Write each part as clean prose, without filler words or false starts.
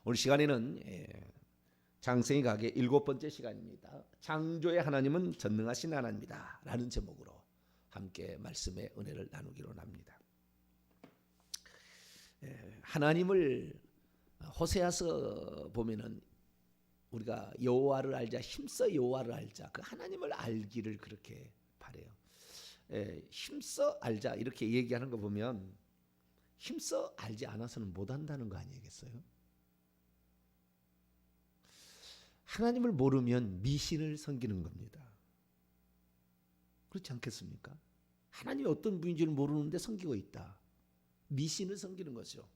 오늘 시간에는 장세기 가게 7번째 시간입니다. 창조의 하나님은 전능하신 하나님이다 라는 제목으로 함께 말씀의 은혜를 나누기로 합니다. 하나님을 호세아서 보면은 우리가 여호와를 알자, 힘써 여호와를 알자, 그 하나님을 알기를 그렇게 바래요. 힘써 알자 이렇게 얘기하는 거 보면 힘써 알지 않아서는 못 한다는 거 아니겠어요? 하나님을 모르면 미신을 섬기는 겁니다. 그렇지 않겠습니까? 하나님이 어떤 분인지를 모르는데 섬기고 있다. 미신을 섬기는 거죠.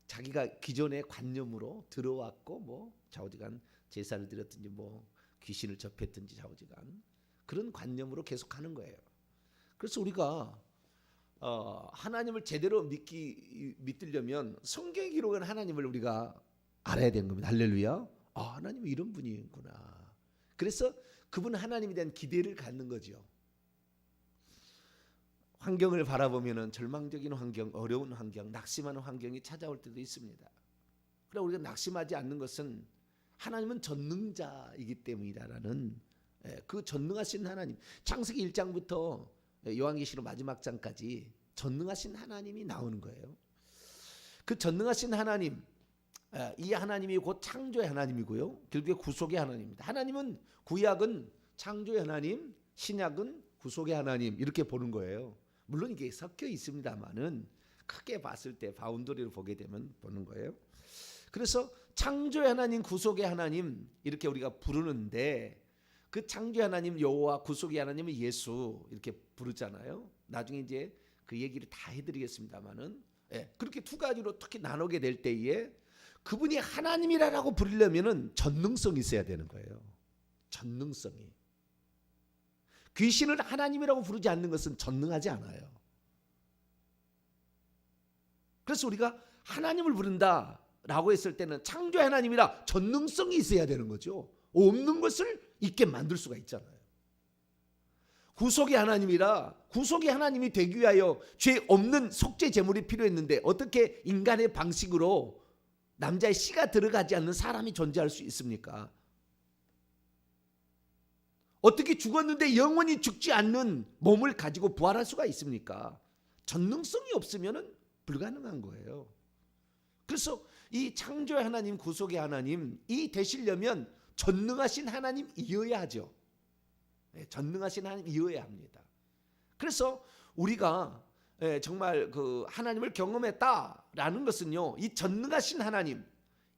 자기가 기존의 관념으로 들어왔고 뭐 좌우지간 제사를 드렸든지 뭐 귀신을 접했든지 좌우지간 그런 관념으로 계속 하는 거예요. 그래서 우리가 하나님을 제대로 믿으려면 성경에 기록한 하나님을 우리가 알아야 되는 겁니다. 할렐루야. 하나님은 이런 분이구나. 그래서 그분 하나님에 대한 기대를 갖는 거죠. 환경을 바라보면은 절망적인 환경, 어려운 환경, 낙심하는 환경이 찾아올 때도 있습니다. 그러나 우리가 낙심하지 않는 것은 하나님은 전능자이기 때문이다라는 그 전능하신 하나님. 창세기 1장부터 요한계시록 마지막 장까지 전능하신 하나님이 나오는 거예요. 그 전능하신 하나님, 이 하나님이 곧 창조의 하나님이고요. 결국에 구속의 하나님입니다. 하나님은 구약은 창조의 하나님, 신약은 구속의 하나님 이렇게 보는 거예요. 물론 이게 섞여 있습니다만은 크게 봤을 때 바운더리를 보게 되면 보는 거예요. 그래서 창조의 하나님, 구속의 하나님 이렇게 우리가 부르는데 그 창조의 하나님 여호와, 구속의 하나님은 예수 이렇게 부르잖아요. 나중에 이제 그 얘기를 다 해드리겠습니다만은 그렇게 두 가지로 특히 나누게 될 때에 그분이 하나님이라고 부르려면은 전능성이 있어야 되는 거예요. 전능성이. 귀신을 하나님이라고 부르지 않는 것은 전능하지 않아요. 그래서 우리가 하나님을 부른다라고 했을 때는 창조의 하나님이라 전능성이 있어야 되는 거죠. 없는 것을 있게 만들 수가 있잖아요. 구속의 하나님이라 구속의 하나님이 되기 위하여 죄 없는 속죄 제물이 필요했는데 어떻게 인간의 방식으로 남자의 씨가 들어가지 않는 사람이 존재할 수 있습니까? 어떻게 죽었는데 영원히 죽지 않는 몸을 가지고 부활할 수가 있습니까? 전능성이 없으면 불가능한 거예요. 그래서 이 창조의 하나님, 구속의 하나님 이 되시려면 전능하신 하나님이어야 하죠. 전능하신 하나님이어야 합니다. 그래서 우리가 정말 그 하나님을 경험했다라는 것은요, 이 전능하신 하나님,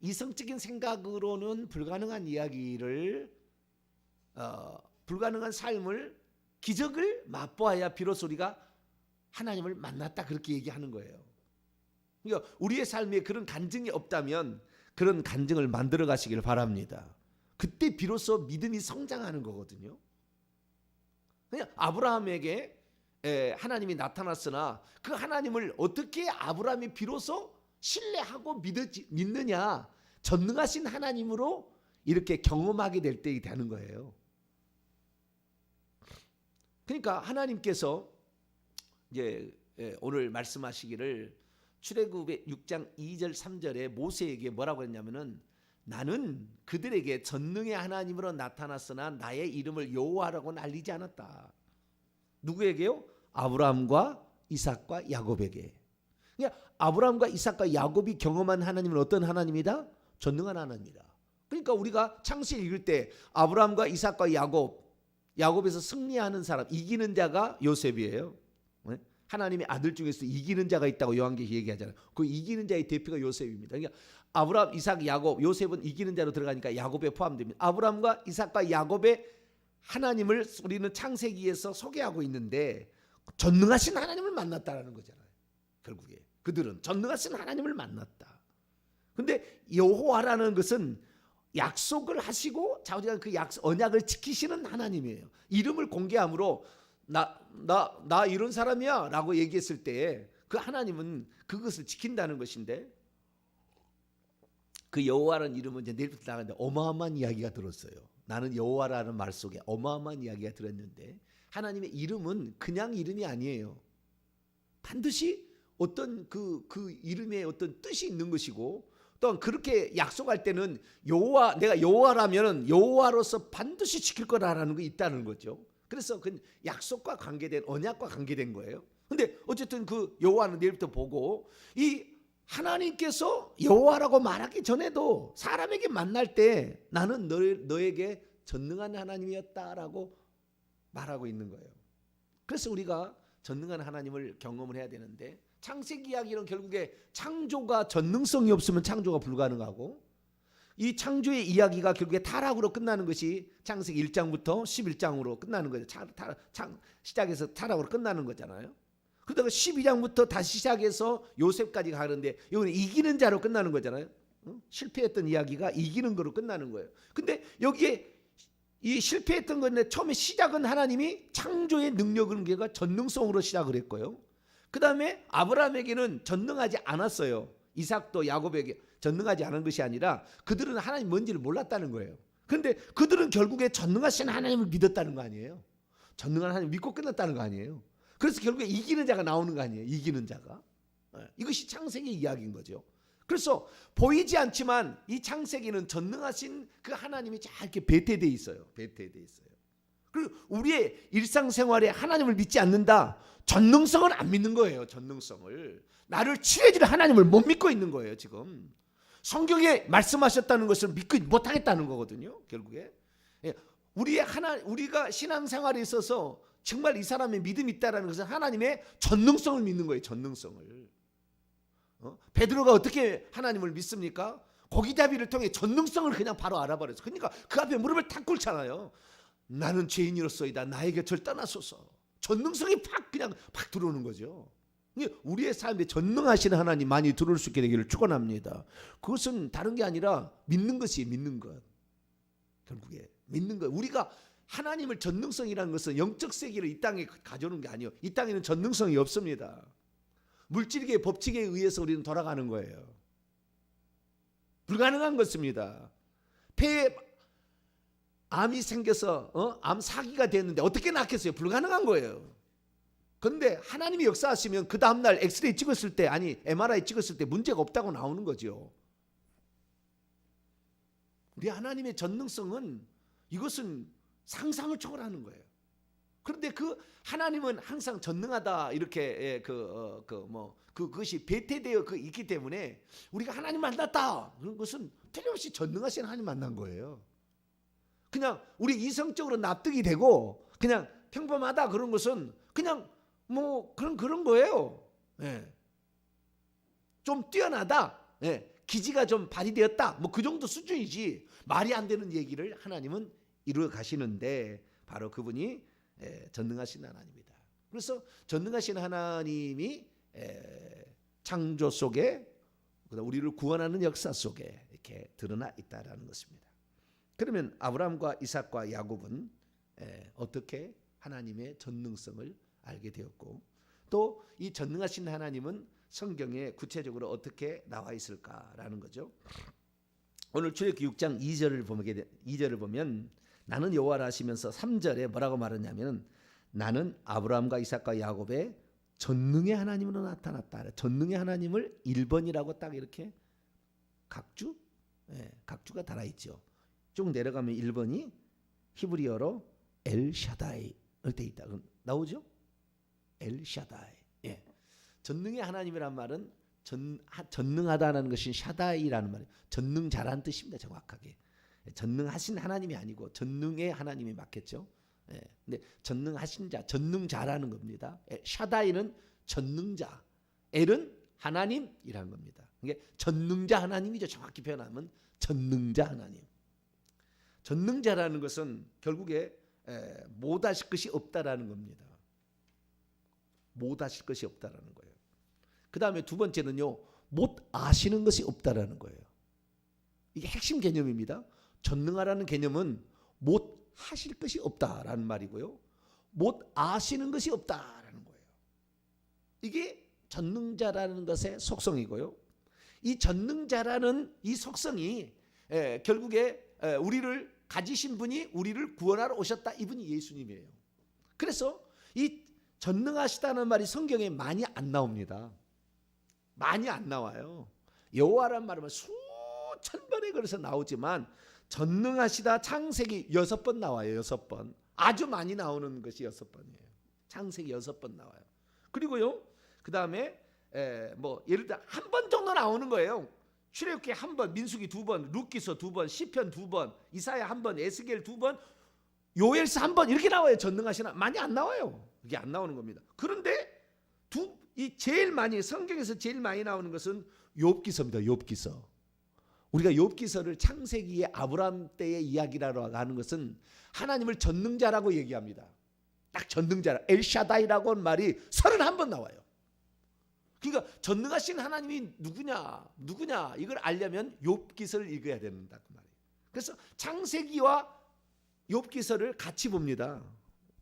이성적인 생각으로는 불가능한 이야기를 불가능한 삶을, 기적을 맛보아야 비로소 우리가 하나님을 만났다 그렇게 얘기하는 거예요. 그러니까 우리의 삶에 그런 간증이 없다면 그런 간증을 만들어 가시길 바랍니다. 그때 비로소 믿음이 성장하는 거거든요. 그냥 아브라함에게 하나님이 나타났으나 그 하나님을 어떻게 아브라함이 비로소 신뢰하고 믿느냐, 전능하신 하나님으로 이렇게 경험하게 될 때이 되는 거예요. 그러니까 하나님께서 이제 오늘 말씀하시기를 출애굽의 6장 2절 3절에 모세에게 뭐라고 했냐면은 나는 그들에게 전능의 하나님으로 나타났으나 나의 이름을 여호와라고는 알리지 않았다. 누구에게요? 아브라함과 이삭과 야곱에게. 그러니까 아브라함과 이삭과 야곱이 경험한 하나님은 어떤 하나님이다? 전능한 하나님이다. 그러니까 우리가 창세기 읽을 때 아브라함과 이삭과 야곱에서 승리하는 사람, 이기는 자가 요셉이에요. 하나님의 아들 중에서 이기는 자가 있다고 요한계시 얘기하잖아요. 그 이기는 자의 대표가 요셉입니다. 그러니까 아브라함, 이삭, 야곱, 요셉은 이기는 자로 들어가니까 야곱에 포함됩니다. 아브라함과 이삭과 야곱의 하나님을 우리는 창세기에서 소개하고 있는데 전능하신 하나님을 만났다라는 거잖아요. 결국에 그들은 전능하신 하나님을 만났다. 근데 여호와라는 것은 약속을 하시고 자우지간 그 언약을 지키시는 하나님이에요. 이름을 공개함으로 나 이런 사람이야 라고 얘기했을 때 그 하나님은 그것을 지킨다는 것인데, 그 여호와라는 이름은 이제 내일부터 나가는데 어마어마한 이야기가 들었어요. 나는 여호와라는 말 속에 어마어마한 이야기가 들었는데, 하나님의 이름은 그냥 이름이 아니에요. 반드시 어떤 그 이름에 어떤 뜻이 있는 것이고, 또 그렇게 약속할 때는 여호와, 내가 여호와라면 여호와로서 반드시 지킬 거라는 게 있다는 거죠. 그래서 그 약속과 관계된, 언약과 관계된 거예요. 근데 어쨌든 그 여호와는 내일부터 보고, 이 하나님께서 여호와라고 말하기 전에도 사람에게 만날 때 나는 너에게 전능한 하나님이었다라고 말하고 있는 거예요. 그래서 우리가 전능한 하나님을 경험을 해야 되는데, 창세기 이야기는 결국에 창조가 전능성이 없으면 창조가 불가능하고, 이 창조의 이야기가 결국에 타락으로 끝나는 것이 창세기 1장부터 11장으로 끝나는 거죠. 시작해서 타락으로 끝나는 거잖아요. 그러다가 12장부터 다시 시작해서 요셉까지 가는데 이거는 이기는 자로 끝나는 거잖아요. 실패했던 이야기가 이기는 거로 끝나는 거예요. 근데 여기에 이 실패했던 건데 처음에 시작은 하나님이 창조의 능력을 걔가 전능성으로 시작을 했고요. 그 다음에 아브라함에게는 전능하지 않았어요. 이삭도 야곱에게 전능하지 않은 것이 아니라 그들은 하나님 뭔지를 몰랐다는 거예요. 그런데 그들은 결국에 전능하신 하나님을 믿었다는 거 아니에요. 전능한 하나님 믿고 끝났다는 거 아니에요. 그래서 결국에 이기는 자가 나오는 거 아니에요. 이기는 자가. 이것이 창세기 이야기인 거죠. 그래서 보이지 않지만 이 창세기는 전능하신 그 하나님이 잘 이렇게 배태되어 있어요. 배태되어 있어요. 그리고 우리의 일상생활에 하나님을 믿지 않는다, 전능성을 안 믿는 거예요. 전능성을. 나를 치료해줄 하나님을 못 믿고 있는 거예요. 지금 성경에 말씀하셨다는 것을 믿고 못하겠다는 거거든요. 결국에 우리가 신앙생활에 있어서 정말 이 사람의 믿음이 있다는 것은 하나님의 전능성을 믿는 거예요. 전능성을. 베드로가 어떻게 하나님을 믿습니까? 고기잡이를 통해 전능성을 그냥 바로 알아버렸어. 그러니까 그 앞에 무릎을 탁 꿇잖아요. 나는 죄인이로소이다. 나의 곁을 떠나소서. 전능성이 그냥 팍 들어오는 거죠. 우리의 삶에 전능하신 하나님 많이 들어올 수 있게 되기를 축원합니다. 그것은 다른 게 아니라 믿는 것이 믿는 것. 결국에 믿는 것. 우리가 하나님을 전능성이라는 것은 영적 세계를 이 땅에 가져오는 게 아니에요. 이 땅에는 전능성이 없습니다. 물질계의 법칙에 의해서 우리는 돌아가는 거예요. 불가능한 것입니다. 폐에 암이 생겨서 암 사기가 됐는데 어떻게 낫겠어요? 불가능한 거예요. 그런데 하나님이 역사하시면 그 다음날 엑스레이 찍었을 때, 아니 MRI 찍었을 때 문제가 없다고 나오는 거죠. 우리 하나님의 전능성은, 이것은 상상을 초월하는 거예요. 그런데 그 하나님은 항상 전능하다 이렇게 그것이 배태되어 있기 때문에 우리가 하나님 만났다 그런 것은 틀림없이 전능하신 하나님 만난 거예요. 그냥 우리 이성적으로 납득이 되고 그냥 평범하다 그런 것은 그냥 그런 거예요. 예. 좀 뛰어나다, 기지가 좀 발휘되었다, 그 정도 수준이지 말이 안 되는 얘기를 하나님은 이루어 가시는데, 바로 그분이 전능하신 하나님이다. 그래서 전능하신 하나님이 창조 속에, 우리를 구원하는 역사 속에 이렇게 드러나 있다라는 것입니다. 그러면 아브라함과 이삭과 야곱은 어떻게 하나님의 전능성을 알게 되었고, 또 이 전능하신 하나님은 성경에 구체적으로 어떻게 나와 있을까라는 거죠. 오늘 출애굽기 6장 2절을 보면 나는 여호와라 하시면서 3절에 뭐라고 말하냐면, 나는 아브라함과 이삭과 야곱의 전능의 하나님으로 나타났다. 전능의 하나님을 1번이라고 딱 이렇게 각주가 달아있죠. 쭉 내려가면 1번이 히브리어로 엘샤다이 이렇게 있다. 나오죠? 엘샤다이. 전능의 하나님이란 말은 전능하다는 것이 샤다이라는 말이에요. 전능자라는 뜻입니다. 정확하게. 전능하신 하나님이 아니고 전능의 하나님이 맞겠죠. 근데 전능하신 자, 전능자라는 겁니다. 샤다이는 전능자, 엘은 하나님이라는 겁니다. 이게 전능자 하나님이죠. 정확히 표현하면 전능자 하나님. 전능자라는 것은 결국에 못하실 것이 없다라는 겁니다. 못하실 것이 없다라는 거예요. 그 다음에 두 번째는요, 못 아시는 것이 없다라는 거예요. 이게 핵심 개념입니다. 전능하라는 개념은 못 하실 것이 없다라는 말이고요, 못 아시는 것이 없다라는 거예요. 이게 전능자라는 것의 속성이고요. 이 전능자라는 이 속성이 결국에 우리를 가지신 분이 우리를 구원하러 오셨다. 이분이 예수님이에요. 그래서 이 전능하시다는 말이 성경에 많이 안 나옵니다. 많이 안 나와요. 여호와란 말은 수천 번에 걸어서 나오지만 전능하시다 창세기 6번 나와요. 6번. 아주 많이 나오는 것이 6번이에요. 창세기 6번 나와요. 그리고요, 그 다음에 뭐 예를 들어 한 번 정도 나오는 거예요. 출애굽기 한 번, 민수기 2번, 룻기서 2번, 시편 2번, 이사야 1번, 에스겔 2번, 요엘서 1번 이렇게 나와요. 전능하시나 많이 안 나와요. 이게 안 나오는 겁니다. 그런데 이 제일 많이 성경에서 제일 많이 나오는 것은 욥기서입니다. 욥기서. 우리가 욥기서를 창세기의 아브라함 때의 이야기라고 하는 것은 하나님을 전능자라고 얘기합니다. 딱 전능자라. 엘샤다이라고 하는 말이 31번 나와요. 그러니까 전능하신 하나님이 누구냐 이걸 알려면 욥기서를 읽어야 된다 그 말이에요. 그래서 창세기와 욥기서를 같이 봅니다.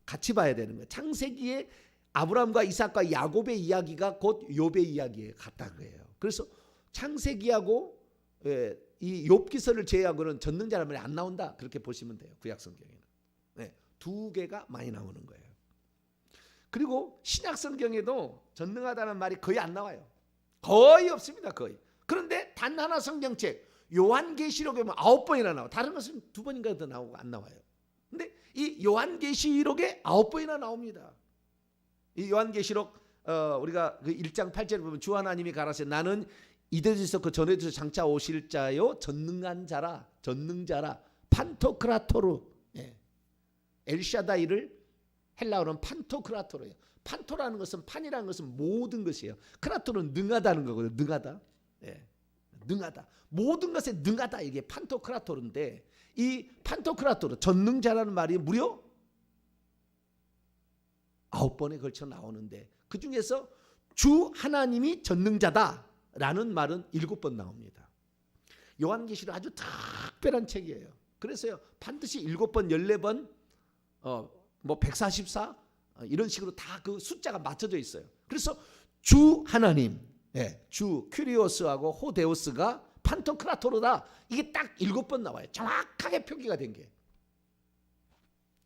같이 봐야 되는 거예요. 창세기에 아브라함과 이삭과 야곱의 이야기가 곧 욥의 이야기에 같다 그래요. 그래서 창세기하고 이 욥기서를 제외하고는 전능자라는 말이 안 나온다 그렇게 보시면 돼요. 구약 성경에는 두 개가 많이 나오는 거예요. 그리고 신약 성경에도 전능하다는 말이 거의 안 나와요. 거의 없습니다. 거의. 그런데 단 하나 성경책 요한계시록에 보면 9번이나 나와요. 다른 것은 2번인가 더 나오고 안 나와요. 근데 이 요한계시록에 9번이나 나옵니다. 이 요한계시록 우리가 그 1장 8절에 보면 주 하나님이 가라사대 나는 이대에서 그 전에서 장차 오실 자요 전능한 자라 전능자라 판토크라토르 엘샤다이를 헬라어로는 판토크라토르예요. 판토라는 것은 판이라는 것은 모든 것이에요. 크라토는 능하다는 거거든요. 능하다. 능하다. 모든 것에 능하다 이게 판토크라토르인데 이 판토크라토르 전능자라는 말이 무려 9번에 걸쳐 나오는데 그 중에서 주 하나님이 전능자다라는 말은 7번 나옵니다. 요한계시록 아주 특별한 책이에요. 그래서요 반드시 7번, 14번, 뭐 144 이런 식으로 다 그 숫자가 맞춰져 있어요. 그래서 주 하나님, 주 큐리오스하고 호데우스가 판토크라토르다 이게 딱 7번 나와요. 정확하게 표기가 된 게.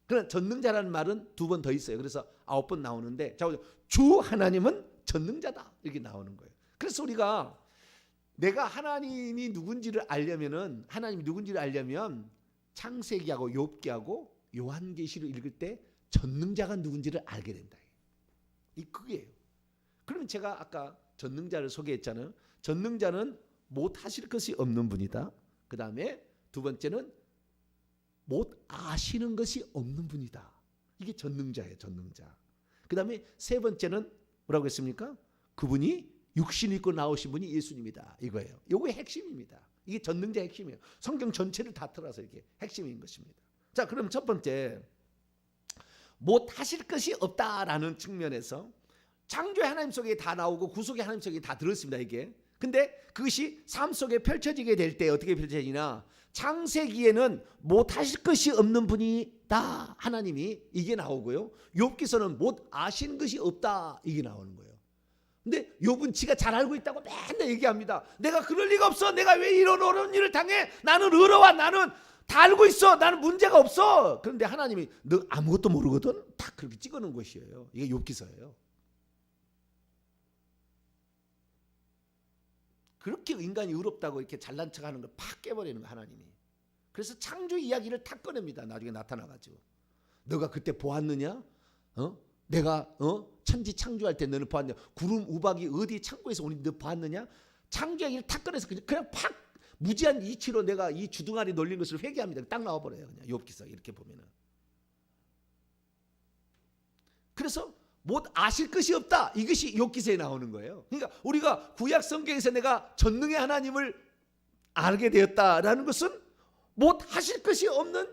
그러나 전능자라는 말은 2번 더 있어요. 그래서 9번 나오는데 주 하나님은 전능자다 이렇게 나오는 거예요. 그래서 우리가 내가 하나님이 누군지를 알려면 창세기하고 욥기하고 요한계시를 읽을 때 전능자가 누군지를 알게 된다. 이 그게요. 그러면 제가 아까 전능자를 소개했잖아요. 전능자는 못 하실 것이 없는 분이다. 그 다음에 두 번째는 못 아시는 것이 없는 분이다. 이게 전능자예요. 전능자. 그 다음에 세 번째는 뭐라고 했습니까? 그분이 육신 입고 나오신 분이 예수님이다. 이거예요. 이게 핵심입니다. 이게 전능자의 핵심이에요. 성경 전체를 다 틀어서 이게 핵심인 것입니다. 자, 그럼 첫 번째 못 하실 것이 없다라는 측면에서 창조의 하나님 속에 다 나오고 구속의 하나님 속에 다 들었습니다. 이게. 근데 그것이 삶 속에 펼쳐지게 될 때 어떻게 펼쳐지나 창세기에는 못 하실 것이 없는 분이다. 하나님이 이게 나오고요. 욥기서는 못 아신 것이 없다. 이게 나오는 거예요. 근데 욥은 지가 잘 알고 있다고 맨날 얘기합니다. 내가 그럴 리가 없어. 내가 왜 이런 어려운 일을 당해. 나는 의로와 나는 다 알고 있어. 나는 문제가 없어. 그런데 하나님이 너 아무것도 모르거든. 다 그렇게 찍어놓은 것이에요. 이게 욥기서예요. 그렇게 인간이 의롭다고 이렇게 잘난 척하는 걸 팍 깨버리는 거야 하나님이. 그래서 창조 이야기를 탁 꺼냅니다. 나중에 나타나가지고 너가 그때 보았느냐? 내가 천지 창조할 때 너는 보았느냐? 구름 우박이 어디 창고에서 오니 너 보았느냐? 창조 이야기를 탁 꺼내서 그냥 팍 무지한 이치로 내가 이 주둥아리 놀린 것을 회개합니다. 딱 나와버려요. 그냥 욥기서 이렇게 보면은. 그래서 못 아실 것이 없다. 이것이 욥기서에 나오는 거예요. 그러니까 우리가 구약 성경에서 내가 전능의 하나님을 알게 되었다라는 것은 못 하실 것이 없는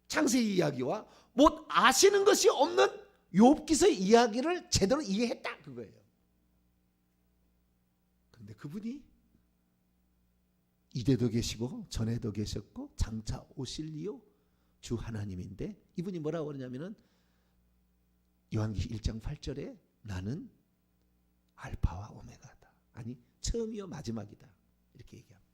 창세기 이야기와 못 아시는 것이 없는 욥기서 이야기를 제대로 이해했다 그거예요. 그런데 그분이 이때도 계시고 전에도 계셨고 장차 오실리요 주 하나님인데 이분이 뭐라고 그러냐면은 요한계시 1장 8절에 나는 알파와 오메가다. 아니 처음이요 마지막이다. 이렇게 얘기합니다.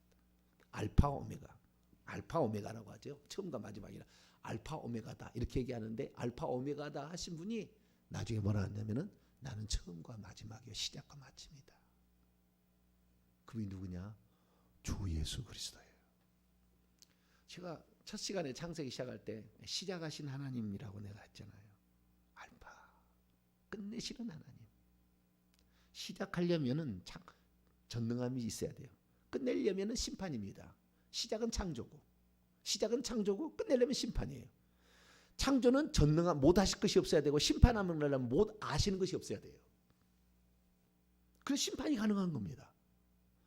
알파 오메가. 알파 오메가라고 하죠. 처음과 마지막이라. 알파 오메가다. 이렇게 얘기하는데 알파 오메가다 하신 분이 나중에 뭐라 하냐면은 나는 처음과 마지막이요 시작과 마침이다. 그분이 누구냐? 주 예수 그리스도예요. 제가 첫 시간에 창세기 시작할 때 시작하신 하나님이라고 내가 했잖아요. 알파, 끝내시는 하나님. 시작하려면은 전능함이 있어야 돼요. 끝내려면은 심판입니다. 시작은 창조고 끝내려면 심판이에요. 창조는 전능함, 못 하실 것이 없어야 되고, 심판하면 못 아시는 것이 없어야 돼요. 그래서 심판이 가능한 겁니다.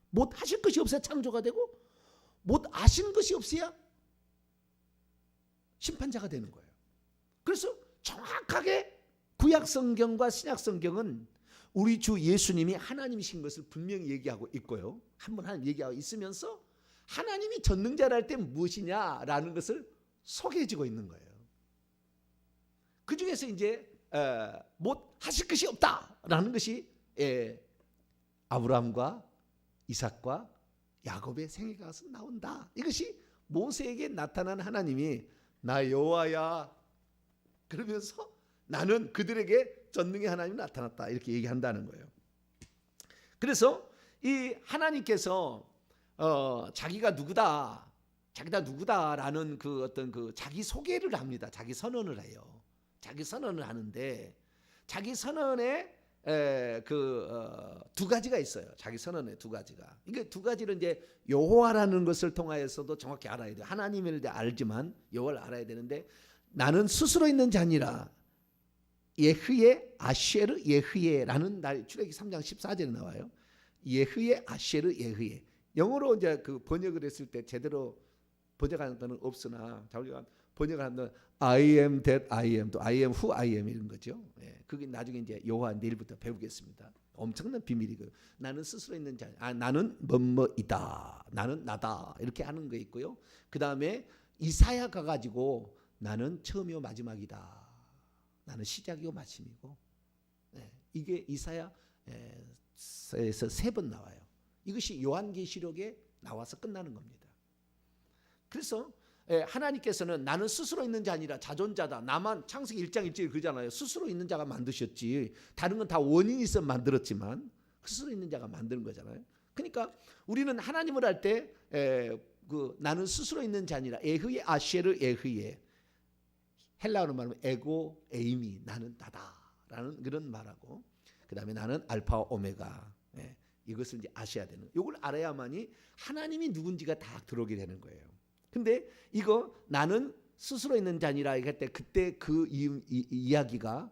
못 하실 것이 없어야 창조가 되고, 못 아시는 것이 없어야 심판자가 되는 거예요. 그래서 정확하게 구약 성경과 신약 성경은 우리 주 예수님이 하나님이신 것을 분명히 얘기하고 있고요. 한번 하나님 얘기하고 있으면서 하나님이 전능자라 할 때 무엇이냐라는 것을 소개해주고 있는 거예요. 그 중에서 이제 못 하실 것이 없다라는 것이 아브라함과 이삭과 야곱의 생애가 가서 나온다. 이것이 모세에게 나타난 하나님이 나 여호와야 그러면서 나는 그들에게 전능의 하나님이 나타났다 이렇게 얘기한다는 거예요. 그래서 이 하나님께서 자기가 누구다라는 그 어떤 그 자기 소개를 합니다. 자기 선언을 해요. 자기 선언을 하는데 자기 선언에 두 가지가 있어요. 자기 선언에 두 가지가. 이게 두 가지를 이제 여호와라는 것을 통하여서도 정확히 알아야 돼요. 하나님을 알지만 여호와를 알아야 되는데 나는 스스로 있는 자 아니라 예흐예 아쉐르 예흐예라는 출애굽기 3장 14절에 나와요. 예흐예 아쉐르 예흐예. 영어로 이제 그 번역을 했을 때 제대로 번역하는 거는 없으나 자기가 번역하는 건 I am that I am 또 I am who I am 이런 거죠. 그게 나중에 이제 여호와 내일부터 배우겠습니다. 엄청난 비밀이고요. 나는 스스로 있는 자, 나는 뭐뭐이다. 나는 나다. 이렇게 하는 거 있고요. 그 다음에 이사야 가가지고 나는 처음이요 마지막이다. 나는 시작이요 마침이고. 이게 이사야에서 3번 나와요. 이것이 요한계시록에 나와서 끝나는 겁니다. 그래서 하나님께서는 나는 스스로 있는 자 아니라 자존자다. 나만 창세기 1장 1절에 그러잖아요. 스스로 있는 자가 만드셨지. 다른 건 다 원인이 있어 만들었지만 스스로 있는 자가 만드는 거잖아요. 그러니까 우리는 하나님을 할 때 나는 스스로 있는 자 아니라 에흐예 아쉐르 에흐예. 헬라어로 말하면 에고 에이미 나는 나다라는 그런 말하고 그다음에 나는 알파와 오메가. 이것을 이제 아셔야 되는. 이걸 알아야만이 하나님이 누군지가 다 들어오게 되는 거예요. 근데 이거 나는 스스로 있는 자니라 할 때 그때 그 이야기가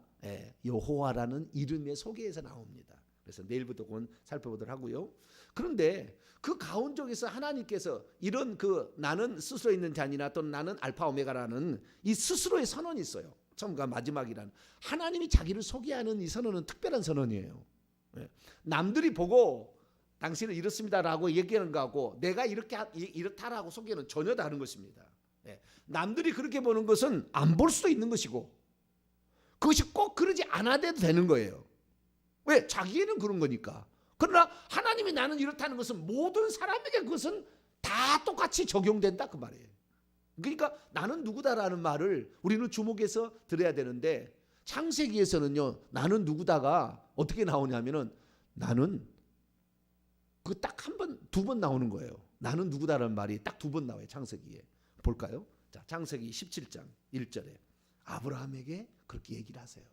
여호와라는 이름의 소개에서 나옵니다. 그래서 내일부터 그건 살펴보도록 하고요. 그런데 그 가운데에서 하나님께서 이런 나는 스스로 있는 자니라 또는 나는 알파 오메가라는 이 스스로의 선언이 있어요. 처음과 마지막이라는 하나님이 자기를 소개하는 이 선언은 특별한 선언이에요. 남들이 보고 당신은 이렇습니다라고 얘기하는 거하고 내가 이렇다라고 소개는 전혀 다른 것입니다. 남들이 그렇게 보는 것은 안 볼 수도 있는 것이고 그것이 꼭 그러지 않아도 되는 거예요. 왜? 자기에는 그런 거니까. 그러나 하나님이 나는 이렇다는 것은 모든 사람에게 그것은 다 똑같이 적용된다 그 말이에요. 그러니까 나는 누구다라는 말을 우리는 주목해서 들어야 되는데 창세기에서는요 나는 누구다가 어떻게 나오냐면은 나는 그 딱 한 번, 두 번 나오는 거예요. 나는 누구다라는 말이 딱 두 번 나와요. 창세기에. 볼까요? 자, 창세기 17장 1절에 아브라함에게 그렇게 얘기를 하세요.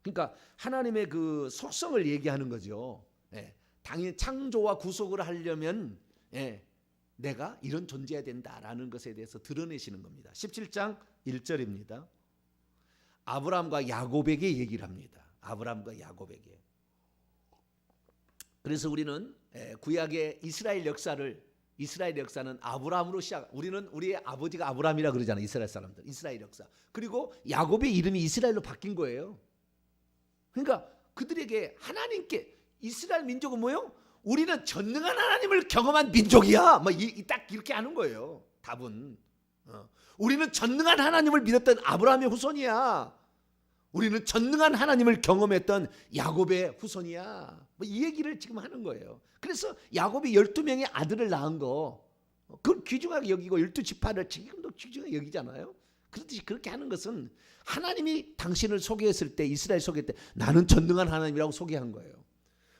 그러니까 하나님의 그 속성을 얘기하는 거죠. 당연히 창조와 구속을 하려면 내가 이런 존재해야 된다라는 것에 대해서 드러내시는 겁니다. 17장 1절입니다. 아브라함과 야곱에게 얘기를 합니다. 아브라함과 야곱에게. 그래서 우리는 구약의 이스라엘 역사는 아브라함으로 우리는 우리의 아버지가 아브라함이라 그러잖아요. 이스라엘 사람들. 이스라엘 역사. 그리고 야곱의 이름이 이스라엘로 바뀐 거예요. 그러니까 그들에게 하나님께 이스라엘 민족은 뭐예요? 우리는 전능한 하나님을 경험한 민족이야. 딱 이렇게 하는 거예요. 답은. 우리는 전능한 하나님을 믿었던 아브라함의 후손이야. 우리는 전능한 하나님을 경험했던 야곱의 후손이야. 이 얘기를 지금 하는 거예요. 그래서 야곱이 12명의 아들을 낳은 거 그걸 귀중하게 여기고 12지파를 지금도 귀중하게 여기잖아요. 그렇듯이 그렇게 하는 것은 하나님이 당신을 소개했을 때 이스라엘 소개할 때 나는 전능한 하나님이라고 소개한 거예요.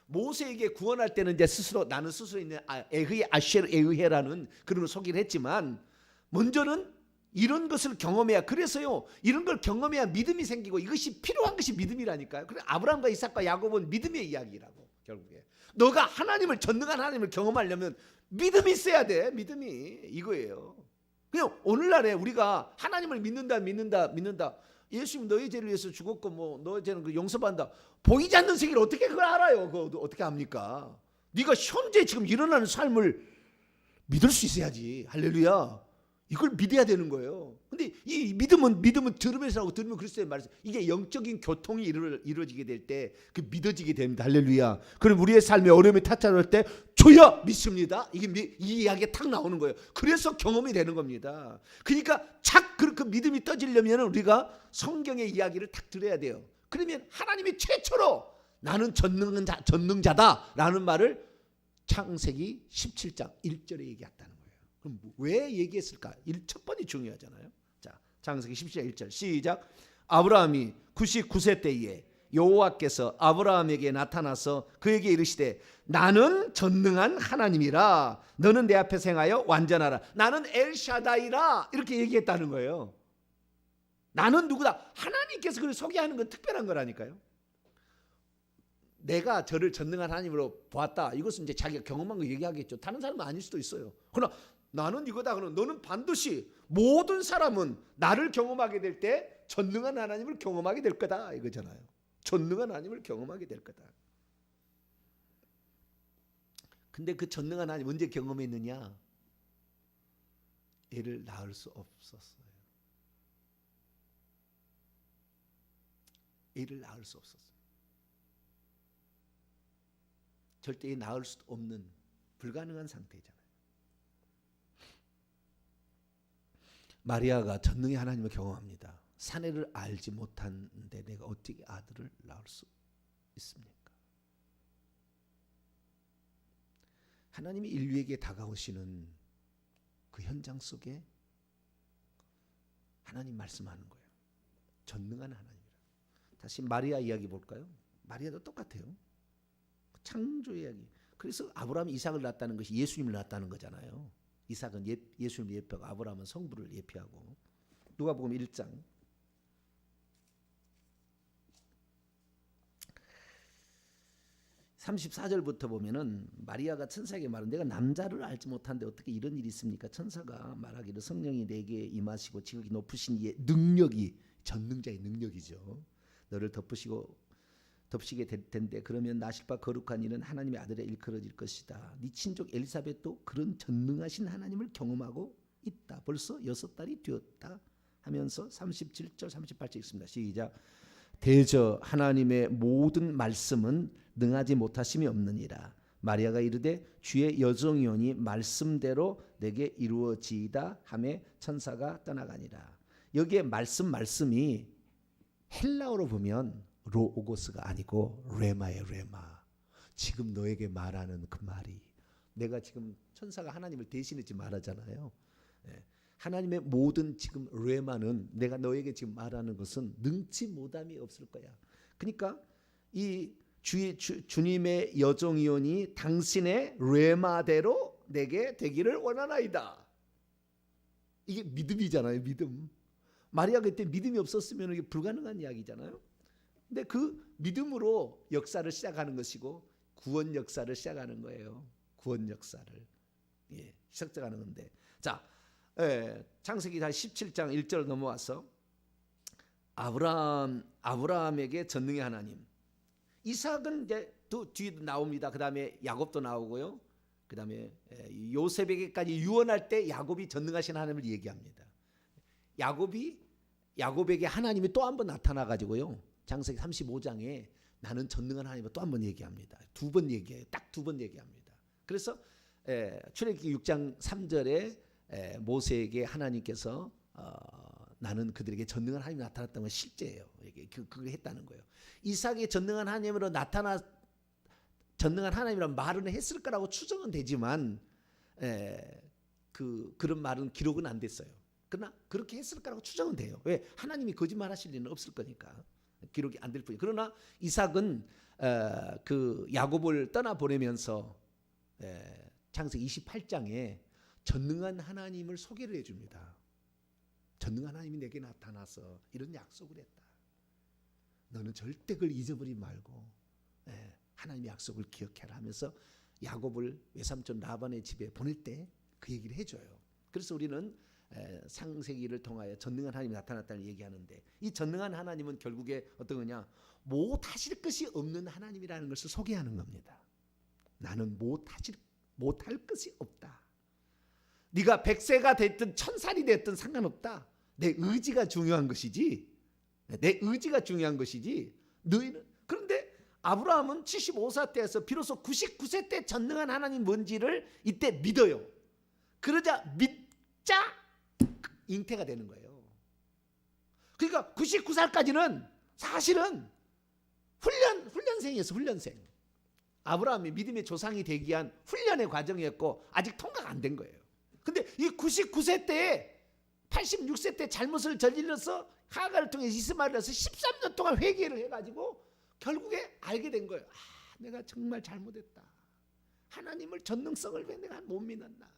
모세에게 구원할 때는 이제 스스로 나는 스스로 있는 에흐의 아쉐르 에흐라는 그런 소개를 했지만 먼저는 이런 것을 경험해야 그래서요 이런 걸 경험해야 믿음이 생기고 이것이 필요한 것이 믿음이라니까요. 그래 아브라함과 이삭과 야곱은 믿음의 이야기라고 결국에 너가 하나님을 전능한 하나님을 경험하려면 믿음이 있어야 돼. 믿음이 이거예요. 그냥 오늘날에 우리가 하나님을 믿는다. 예수님 너희 죄를 위해서 죽었고 뭐 너희 죄는 그 용서받는다. 보이지 않는 세계를 어떻게 그걸 알아요? 그거 어떻게 합니까? 네가 현재 지금 일어나는 삶을 믿을 수 있어야지. 할렐루야. 이걸 믿어야 되는 거예요. 근데 이 믿음은 들으면서 하고 들으면 그리스도의 말씀 이게 영적인 교통이 이루어지게 될 때 그 믿어지게 됩니다. 할렐루야. 그럼 우리의 삶에 어려움이 타타할 때 주여 믿습니다. 이게 이 이야기가 탁 나오는 거예요. 그래서 경험이 되는 겁니다. 그러니까 그 믿음이 떠지려면 우리가 성경의 이야기를 탁 들어야 돼요. 그러면 하나님이 최초로 나는 전능자다라는 말을 창세기 17장 1절에 얘기했다는 거예요. 그럼 왜 얘기했을까? 첫 번이 중요하잖아요. 자, 창세기 17장 1절 시작. 아브라함이 99세 때에 여호와께서 아브라함에게 나타나서 그에게 이르시되 나는 전능한 하나님이라 너는 내 앞에 행하여 완전하라. 나는 엘샤다이라 이렇게 얘기했다는 거예요. 나는 누구다? 하나님께서 그를 소개하는 건 특별한 거라니까요. 내가 저를 전능한 하나님으로 보았다. 이것은 이제 자기가 경험한 거 얘기하겠죠. 다른 사람은 아닐 수도 있어요. 그러나 나는 이거다. 그러면 너는 반드시 모든 사람은 나를 경험하게 될 때 전능한 하나님을 경험하게 될 거다. 이거잖아요. 전능한 하나님을 경험하게 될 거다. 근데 그 전능한 하나님 언제 경험했느냐? 애를 낳을 수 없었어요. 애를 낳을 수 없었어요. 절대 낳을 수 없는 불가능한 상태잖아요. 마리아가 전능의 하나님을 경험합니다. 사내를 알지 못한데 내가 어떻게 아들을 낳을 수 있습니까? 하나님이 인류에게 다가오시는 그 현장 속에 하나님 말씀하는 거예요. 전능한 하나님이라. 다시 마리아 이야기 볼까요? 마리아도 똑같아요. 창조 이야기. 그래서 아브라함이 이삭을 낳았다는 것이 예수님을 낳았다는 거잖아요. 이삭은 예수님을 예표하고 아브라함은 성부를 예표하고. 누가복음 1장 34절부터 보면은 마리아가 천사에게 말은 내가 남자를 알지 못한데 어떻게 이런 일이 있습니까? 천사가 말하기를 성령이 내게 임하시고 지극히 높으신 이의 능력이 전능자의 능력이죠. 너를 덮으시게 될 텐데 그러면 나실 바 거룩한 이는 하나님의 아들에 일컬어질 것이다. 네 친족 엘리사벳도 그런 전능하신 하나님을 경험하고 있다. 벌써 6달이 되었다 하면서 37절 38절 읽습니다. 시작. 대저 하나님의 모든 말씀은 능하지 못하심이 없느니라. 마리아가 이르되 주의 여종이오니 말씀대로 내게 이루어지이다 하며 천사가 떠나가니라. 여기에 말씀이 헬라어로 보면 로고스가 아니고 레마예요. 레마. 지금 너에게 말하는 그 말이 내가 지금 천사가 하나님을 대신했지 말하잖아요. 하나님의 모든 지금 레마는 내가 너에게 지금 말하는 것은 능치 못함이 없을 거야. 그러니까 이 주님의 여종이오니 당신의 레마대로 내게 되기를 원하나이다. 이게 믿음이잖아요. 믿음. 마리아가 그때 믿음이 없었으면 이게 불가능한 이야기잖아요. 근데 그 믿음으로 역사를 시작하는 것이고 구원 역사를 시작하는 거예요. 구원 역사를 시작하는 건데, 자, 창세기 17장 1절 넘어와서 아브라함에게 전능의 하나님. 이삭은 이제 또 뒤에 나옵니다. 그 다음에 야곱도 나오고요. 그 다음에 요셉에게까지 유언할 때 야곱이 전능하신 하나님을 얘기합니다. 야곱에게 하나님이 또 한 번 나타나 가지고요. 창세기 35장에 나는 전능한 하나님을 또 한 번 얘기합니다. 2번 얘기해요. 딱 2번 얘기합니다. 그래서 출애굽기 6장 3절에 모세에게 하나님께서 나는 그들에게 전능한 하나님이 나타났다는 건 실제예요. 그걸 했다는 거예요. 이삭이 전능한 하나님으로 전능한 하나님이라는 말은 했을 거라고 추정은 되지만 그런 말은 기록은 안 됐어요. 그러나 그렇게 했을 거라고 추정은 돼요. 왜? 하나님이 거짓말하실 리는 없을 거니까 기록이 안 될 뿐이에요. 그러나 이삭은 그 야곱을 떠나 보내면서 창세기 28장에 전능한 하나님을 소개를 해줍니다. 전능한 하나님이 내게 나타나서 이런 약속을 했다. 너는 절대 그걸 잊어버리지 말고 하나님의 약속을 기억해라 하면서 야곱을 외삼촌 라반의 집에 보낼 때 그 얘기를 해줘요. 그래서 우리는 창세기를 통하여 전능한 하나님이 나타났다는 얘기하는데, 이 전능한 하나님은 결국에 어떤 거냐, 못하실 것이 없는 하나님이라는 것을 소개하는 겁니다. 나는 못할 것이 없다. 네가 100세가 됐든 1000살이 됐든 상관없다. 내 의지가 중요한 것이지. 내 의지가 중요한 것이지. 너희는. 그런데 아브라함은 75세 때에서 비로소 99세 때 전능한 하나님 뭔지를 이때 믿어요. 그러자 믿자 잉태가 되는 거예요. 그러니까 99살까지는 사실은 훈련생이었어. 훈련생. 아브라함이 믿음의 조상이 되기 위한 훈련의 과정이었고 아직 통과가 안 된 거예요. 근데 이 99세 때에 86세 때 잘못을 저질러서 하가를 통해 이스마엘을 해서 13년 동안 회개를 해가지고 결국에 알게 된 거예요. 내가 정말 잘못했다. 하나님을 전능성을 왜 내가 못 믿었나.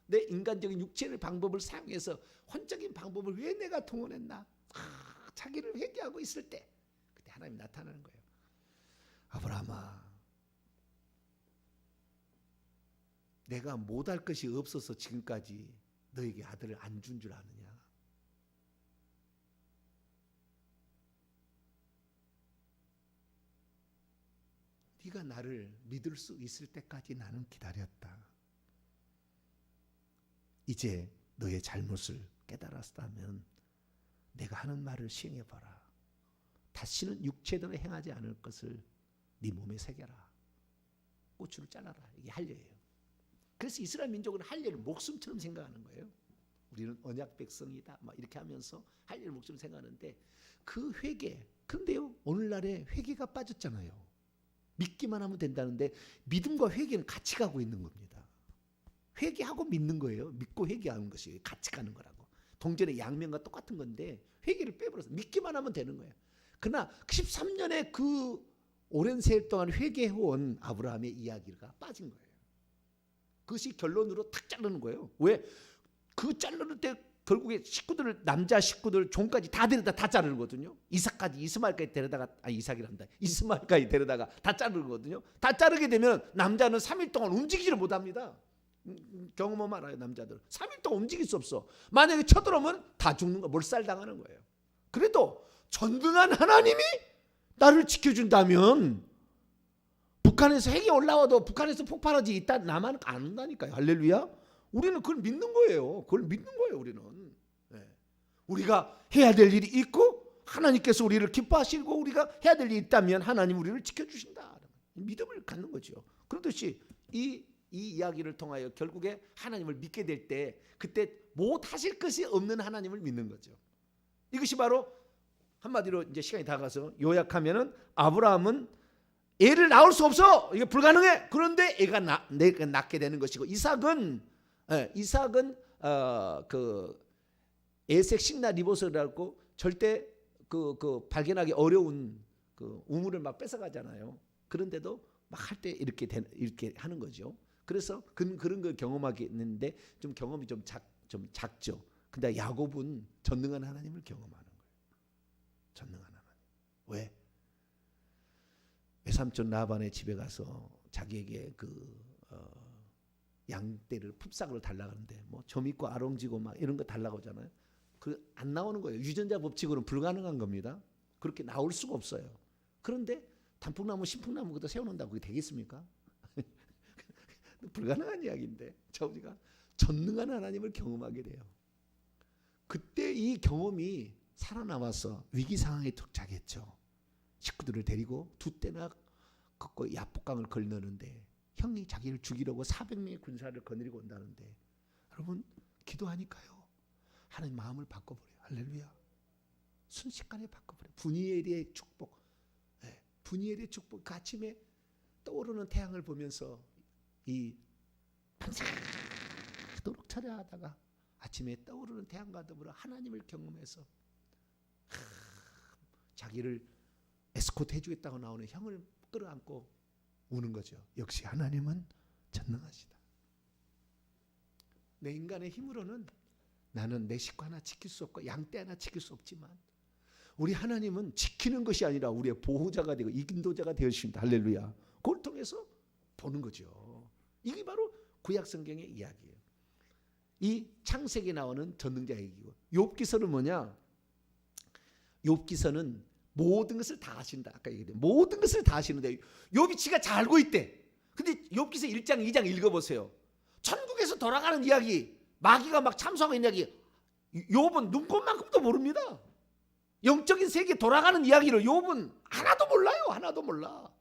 내 인간적인 육체의 방법을 사용해서 혼적인 방법을 왜 내가 동원했나. 자기를 회개하고 있을 때 그때 하나님이 나타나는 거예요. 아브라함아, 내가 못할 것이 없어서 지금까지 너에게 아들을 안 준 줄 아느냐. 네가 나를 믿을 수 있을 때까지 나는 기다렸다. 이제 너의 잘못을 깨달았다면 내가 하는 말을 시행해봐라. 다시는 육체대로 행하지 않을 것을 네 몸에 새겨라. 고추를 잘라라. 이게 할례예요. 그래서 이스라엘 민족은 할례를 목숨처럼 생각하는 거예요. 우리는 언약 백성이다 막 이렇게 하면서 할례를 목숨처럼 생각하는데 그 회개. 그런데요, 오늘날에 회개가 빠졌잖아요. 믿기만 하면 된다는데 믿음과 회개는 같이 가고 있는 겁니다. 회개하고 믿는 거예요. 믿고 회개하는 것이 같이 가는 거라고. 동전의 양면과 똑같은 건데 회개를 빼버려서 믿기만 하면 되는 거예요. 그러나 13년의 그 오랜 세월 동안 회개해온 아브라함의 이야기가 빠진 거예요. 그것이 결론으로 탁 자르는 거예요. 왜? 그 자르는 때 결국에 식구들을, 남자 식구들 종까지 다 데려다 다 자르는 거거든요. 이스마엘까지 데려다가, 이삭이란다. 이스마엘까지 데려다가 다 자르는 거거든요. 다 자르게 되면 남자는 3일 동안 움직이지를 못합니다. 경험하면 알아요. 남자들 3일 동안 움직일 수 없어. 만약에 쳐들어오면 다 죽는 거, 몰살당하는 거예요. 그래도 전능한 하나님이 나를 지켜준다면 북한에서 핵이 올라와도 북한에서 폭발하지 있다 나만 안 온다니까요. 할렐루야. 우리는 그걸 믿는 거예요. 그걸 믿는 거예요. 우리는 우리가 해야 될 일이 있고 하나님께서 우리를 기뻐하시고 우리가 해야 될 일이 있다면 하나님 우리를 지켜주신다. 믿음을 갖는 거죠. 그렇듯이 이 이야기를 통하여 결국에 하나님을 믿게 될 때 그때 못하실 것이 없는 하나님을 믿는 거죠. 이것이 바로 한마디로 이제 시간이 다 가서 요약하면은 아브라함은 애를 낳을 수 없어. 이게 불가능해. 그런데 내가 낳게 되는 것이고 이삭은 그 에색 식나 리보스라고 절대 그 발견하기 어려운 그 우물을 막 뺏어가잖아요. 그런데도 막 할 때 이렇게 하는 거죠. 그래서 그런 걸 경험하겠는데 좀 경험이 좀 작죠. 근데 야곱은 전능한 하나님을 경험하는 거예요. 전능한 하나님. 왜? 외삼촌 라반의 집에 가서 자기에게 양떼를 품삯으로 달라고 하는데 뭐 점 있고 아롱지고 막 이런 거 달라고 하잖아요. 그 안 나오는 거예요. 유전자 법칙으로는 불가능한 겁니다. 그렇게 나올 수가 없어요. 그런데 단풍나무, 신풍나무 그것도 세워놓는다고 그게 되겠습니까? 불가능한 이야기인데 우리가 전능한 하나님을 경험하게 돼요. 그때 이 경험이 살아남아서 위기 상황에 도착했죠. 식구들을 데리고 두 때나 걷고 야복강을 건너는데 형이 자기를 죽이려고 400명의 군사를 거느리고 온다는데 여러분 기도하니까요. 하나님 마음을 바꿔버려요. 할렐루야. 순식간에 바꿔버려요. 분이엘의 축복. 분이엘의 축복. 그 아침에 떠오르는 태양을 보면서 이 밤새도록 철야하다가 아침에 떠오르는 태양과 더불어 하나님을 경험해서 자기를 에스코트 해주겠다고 나오는 형을 끌어안고 우는 거죠. 역시 하나님은 전능하시다. 내 인간의 힘으로는 나는 내 식구 하나 지킬 수 없고 양떼 하나 지킬 수 없지만 우리 하나님은 지키는 것이 아니라 우리의 보호자가 되고 인도자가 되어주신다. 할렐루야. 그걸 통해서 보는 거죠. 이게 바로 구약 성경의 이야기예요. 이 창세기에 나오는 전능자 얘기고, 욥기서는 뭐냐? 욥기서는 모든 것을 다 아신다. 아까 얘기했는데 모든 것을 다 아시는데 욥이 지가 잘 알고 있대. 근데 욥기서 1장 2장 읽어보세요. 천국에서 돌아가는 이야기, 마귀가 막 참소하고 있는 이야기, 욥은 눈꽃만큼도 모릅니다. 영적인 세계에 돌아가는 이야기를 욥은 하나도 몰라요. 하나도 몰라.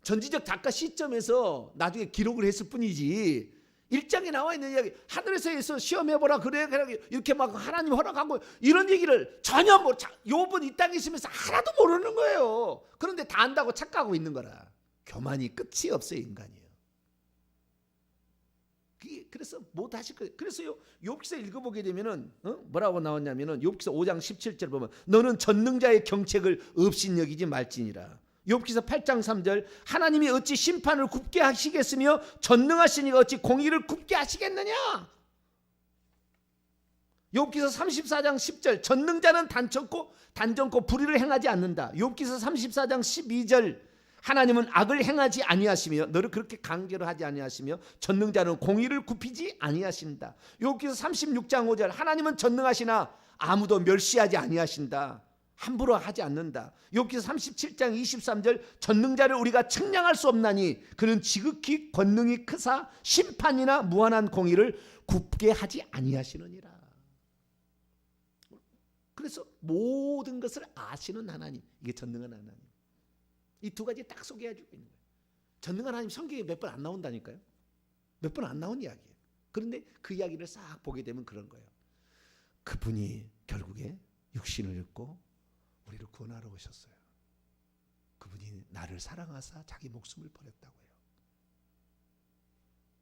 전지적 작가 시점에서 나중에 기록을 했을 뿐이지 1장에 나와 있는 이야기, 하늘에서 시험해보라 그래 이렇게 막 하나님 허락하고 이런 얘기를 전혀 욥은 이 땅에 있으면서 하나도 모르는 거예요. 그런데 다 안다고 착각하고 있는 거라. 교만이 끝이 없어요. 인간이요. 그래서 못 하실 거예요. 그래서 욥기서 읽어보게 되면은 뭐라고 나왔냐면은 욥기서 5장 17절 보면 너는 전능자의 경책을 없인 여기지 말지니라. 욥기서 8장 3절 하나님이 어찌 심판을 굽게 하시겠으며 전능하신 이가 어찌 공의를 굽게 하시겠느냐. 욥기서 34장 10절 전능자는 단정코 불의를 행하지 않는다. 욥기서 34장 12절 하나님은 악을 행하지 아니하시며 너를 그렇게 강제로 하지 아니하시며 전능자는 공의를 굽히지 아니하신다. 욥기서 36장 5절 하나님은 전능하시나 아무도 멸시하지 아니하신다. 함부로 하지 않는다. 욥기서 37장 23절 전능자를 우리가 측량할 수 없나니 그는 지극히 권능이 크사 심판이나 무한한 공의를 굽게 하지 아니하시느니라. 그래서 모든 것을 아시는 하나님, 이게 전능한 하나님. 이 두 가지 딱 소개해주고 있는 거예요. 전능한 하나님 성경에 몇 번 안 나온다니까요. 몇 번 안 나온 이야기예요. 그런데 그 이야기를 싹 보게 되면 그런 거예요. 그분이 결국에 육신을 입고 우리를 구원하러 오셨어요. 그분이 나를 사랑하사 자기 목숨을 버렸다고요.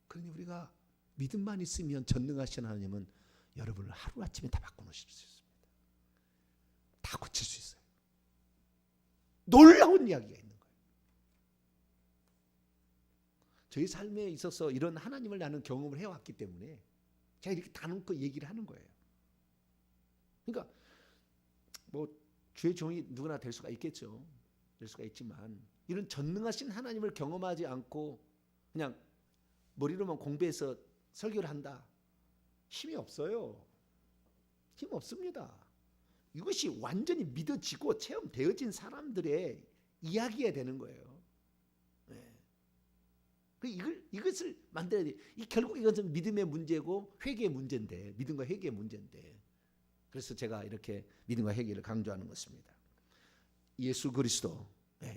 그러니 우리가 믿음만 있으면 전능하신 하나님은 여러분을 하루아침에 다 바꿔놓으실 수 있습니다. 다 고칠 수 있어요. 놀라운 이야기가 있는 거예요. 저희 삶에 있어서 이런 하나님을 나는 경험을 해왔기 때문에 제가 이렇게 다놓고 얘기를 하는 거예요. 그러니까 뭐 주의 종이 누구나 될 수가 있겠죠. 될 수가 있지만 이런 전능하신 하나님을 경험하지 않고 그냥 머리로만 공부해서 설교를 한다. 힘이 없어요. 힘 없습니다. 이것이 완전히 믿어지고 체험되어진 사람들의 이야기가 되는 거예요. 네. 이것을 만들어야 돼. 결국 이것은 믿음의 문제고 회개의 문제인데, 믿음과 회개의 문제인데, 그래서 제가 이렇게 믿음과 회개를 강조하는 것입니다. 예수 그리스도,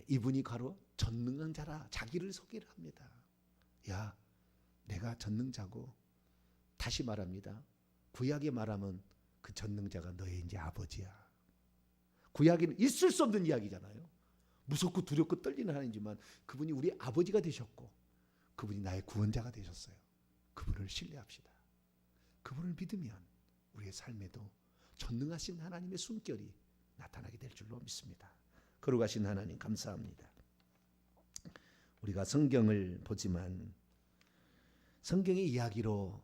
이분이 바로 전능한 자라 자기를 소개를 합니다. 야, 내가 전능자고, 다시 말합니다. 구약에 말하면 그 전능자가 너의 이제 아버지야. 구약에는 있을 수 없는 이야기잖아요. 무섭고 두렵고 떨리는 하나님이지만 그분이 우리 아버지가 되셨고 그분이 나의 구원자가 되셨어요. 그분을 신뢰합시다. 그분을 믿으면 우리의 삶에도 전능하신 하나님의 숨결이 나타나게 될 줄로 믿습니다. 거룩하신 하나님 감사합니다. 우리가 성경을 보지만 성경의 이야기로만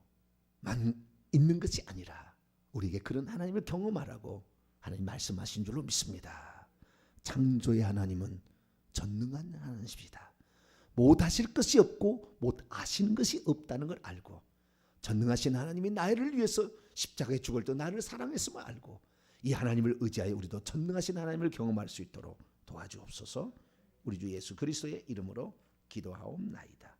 있는 것이 아니라 우리에게 그런 하나님을 경험하라고 하나님 말씀하신 줄로 믿습니다. 창조의 하나님은 전능한 하나님이시다. 못하실 것이 없고 못아시는 것이 없다는 걸 알고 전능하신 하나님이 나를 위해서 십자가에 죽을 때 나를 사랑했음을 알고 이 하나님을 의지하여 우리도 전능하신 하나님을 경험할 수 있도록 도와주옵소서. 우리 주 예수 그리스도의 이름으로 기도하옵나이다.